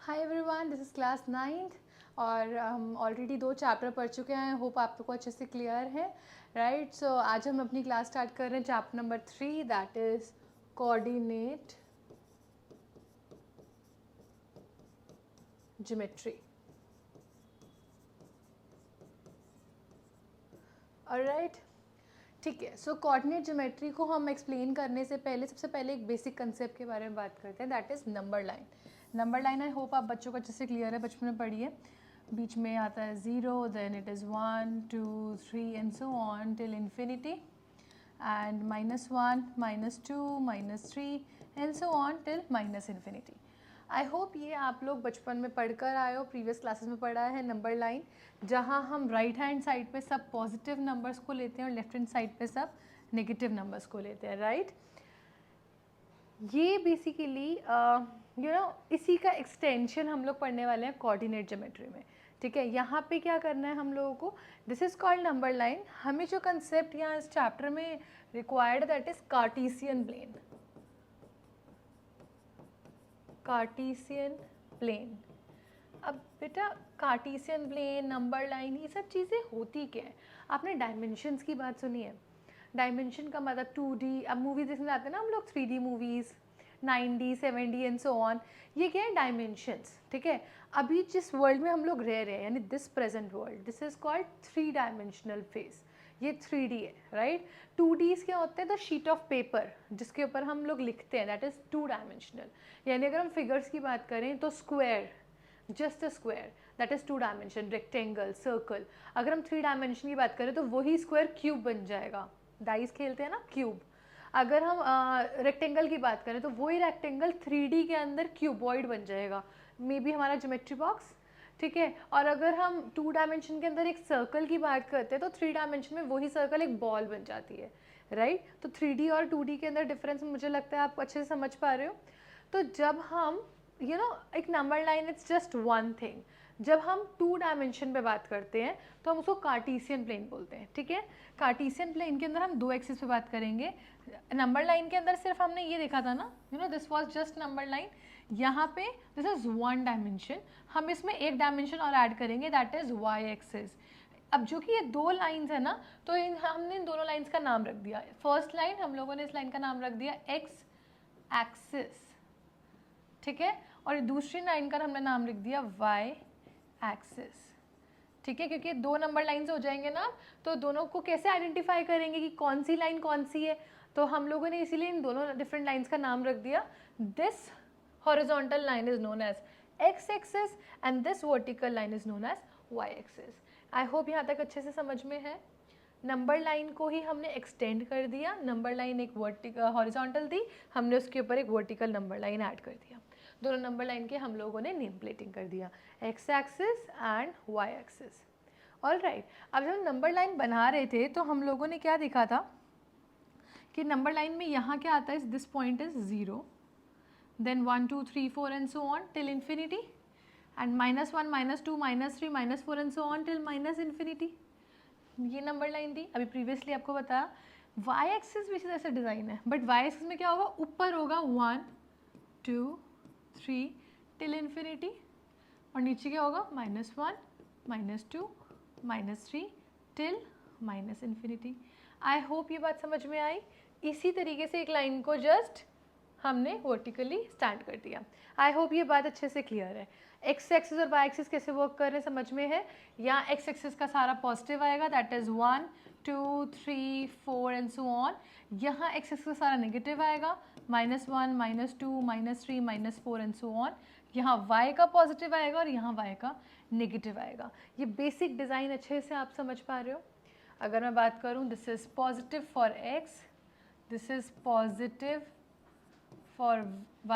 Hi everyone, this is class 9th और हम already 2 chapter पढ़ चुके हैं। होप आप लोग को अच्छे से क्लियर है, राइट। सो आज हम अपनी क्लास स्टार्ट कर रहे हैं chapter number 3, that is coordinate geometry. Alright, ठीक है। सो कोऑर्डिनेट ज्योमेट्री को हम एक्सप्लेन करने से पहले सबसे पहले एक बेसिक कंसेप्ट के बारे में बात करते हैं, that is number line. Number line I hope आप बच्चों को अच्छे से क्लियर है, बचपन में पढ़ी है। बीच में आता है 0, then it is 1 2 3 and so on till infinity, and -1 -2 -3 and so on till -infinity. I hope ये आप लोग बचपन में पढ़कर आए हो, प्रीवियस क्लासेस में पढ़ा है नंबर लाइन, जहाँ हम राइट हैंड साइड पे सब पॉजिटिव नंबर्स को लेते हैं और लेफ्ट हैंड साइड पे सब नेगेटिव नंबर्स को लेते हैं, राइट। ये बेसिकली इसी का एक्सटेंशन हम लोग पढ़ने वाले हैं कोऑर्डिनेट ज्योमेट्री में, ठीक है। यहाँ पे क्या करना है हम लोगों को, this is called number line. हमें जो कंसेप्ट यहाँ इस चैप्टर में required that is Cartesian plane. Cartesian plane. अब बेटा कार्टेशियन प्लेन, नंबर लाइन, ये सब चीज़ें होती क्या है। आपने डायमेंशंस की बात सुनी है। डायमेंशन का मतलब 2D। अब मूवीज देखने जाते हैं ना हम लोग, 3D movies, 9D 7D and so on. ये क्या है, डायमेंशंस, ठीक है। अभी जिस वर्ल्ड में हम लोग रह रहे हैं, यानी this present world, this is called 3 dimensional face. ये 3D है, राइट। 2Ds क्या होते हैं, द शीट ऑफ पेपर जिसके ऊपर हम लोग लिखते हैं, दैट इज 2 डायमेंशनल। यानी अगर हम फिगर्स की बात करें तो square, just a square, that is 2 dimension. Rectangle, circle. अगर हम 3 डायमेंशन की बात करें तो वही स्क्वायर क्यूब बन जाएगा। डाइस खेलते हैं ना, क्यूब। अगर हम रेक्टेंगल की बात करें तो वही रेक्टेंगल 3D के अंदर क्यूबॉइड बन जाएगा, मे बी हमारा ज्योमेट्री बॉक्स, ठीक है। और अगर हम 2 डायमेंशन के अंदर एक सर्कल की बात करते हैं तो 3 डायमेंशन में वही सर्कल एक बॉल बन जाती है, राइट। तो 3D और 2D के अंदर डिफरेंस मुझे लगता है आप अच्छे से समझ पा रहे हो। तो जब हम एक number line, it's just one thing. जब हम 2 डायमेंशन पे बात करते हैं तो हम उसको कार्टेशियन प्लेन बोलते हैं, ठीक है। कार्टेशियन प्लेन के अंदर हम 2 एक्सिस पे बात करेंगे। नंबर लाइन के अंदर सिर्फ हमने ये देखा था ना, this was just number line. यहाँ पे दिस इज 1 डायमेंशन, हम इसमें एक डायमेंशन और ऐड करेंगे, दैट इज वाई एक्सिस। अब जो कि ये 2 लाइंस है ना, तो हमने इन दोनों लाइंस का नाम रख दिया। फर्स्ट लाइन हम लोगों ने इस लाइन का नाम रख दिया एक्स एक्सिस, ठीक है। और दूसरी लाइन का हमने नाम लिख दिया वाई एक्सिस, ठीक है। क्योंकि 2 नंबर लाइन्स हो जाएंगे ना, तो दोनों को कैसे आइडेंटिफाई करेंगे कि कौन सी लाइन कौन सी है, तो हम लोगों ने इसीलिए इन दोनों डिफरेंट लाइन्स का नाम रख दिया। This horizontal line is known as X axis and this vertical line is known as Y axis. I hope यहाँ तक अच्छे से समझ में है। नंबर लाइन को ही हमने एक्सटेंड कर दिया। नंबर लाइन एक वर्टिकल हॉरिजॉन्टल दी, हमने उसके ऊपर एक वर्टिकल नंबर लाइन ऐड कर दिया। दोनों नंबर लाइन के हम लोगों ने नेम प्लेटिंग कर दिया, X axis and Y axis. All right. अब जब हम नंबर लाइन बना रहे थे तो हम लोगों ने क्या देखा था कि नंबर लाइन में यहाँ क्या आता है, this point is 0, then 1 2 3 4 and so on till infinity, and -1 -2 -3 -4 and so on till -infinity. ये नंबर लाइन थी। अभी प्रीवियसली आपको बताया वाई एक्सिस भी इसी तरह से डिज़ाइन है, बट वाई एक्सिस में क्या होगा, ऊपर होगा 1 2 3 टिल इन्फिनिटी, और नीचे क्या होगा, -1 -2 -3 टिल -इन्फिनिटी। आई होप ये बात समझ में आई। इसी तरीके से एक लाइन को जस्ट हमने वर्टिकली स्टैंड कर दिया। आई होप ये बात अच्छे से क्लियर है। एक्स एक्सिस और वाई एक्सिस कैसे वर्क कर रहे हैं समझ में है। यहाँ एक्स एक्सिस का सारा पॉजिटिव आएगा, that is 1 2 3 4 and so on. यहाँ एक्स एक्सिस का सारा नेगेटिव आएगा, -1 -2 -3 -4 एंड सो ऑन। यहाँ वाई का पॉजिटिव आएगा और यहाँ वाई का नेगेटिव आएगा। ये बेसिक डिज़ाइन अच्छे से आप समझ पा रहे हो। अगर मैं बात करूँ, this is positive for x, this is positive for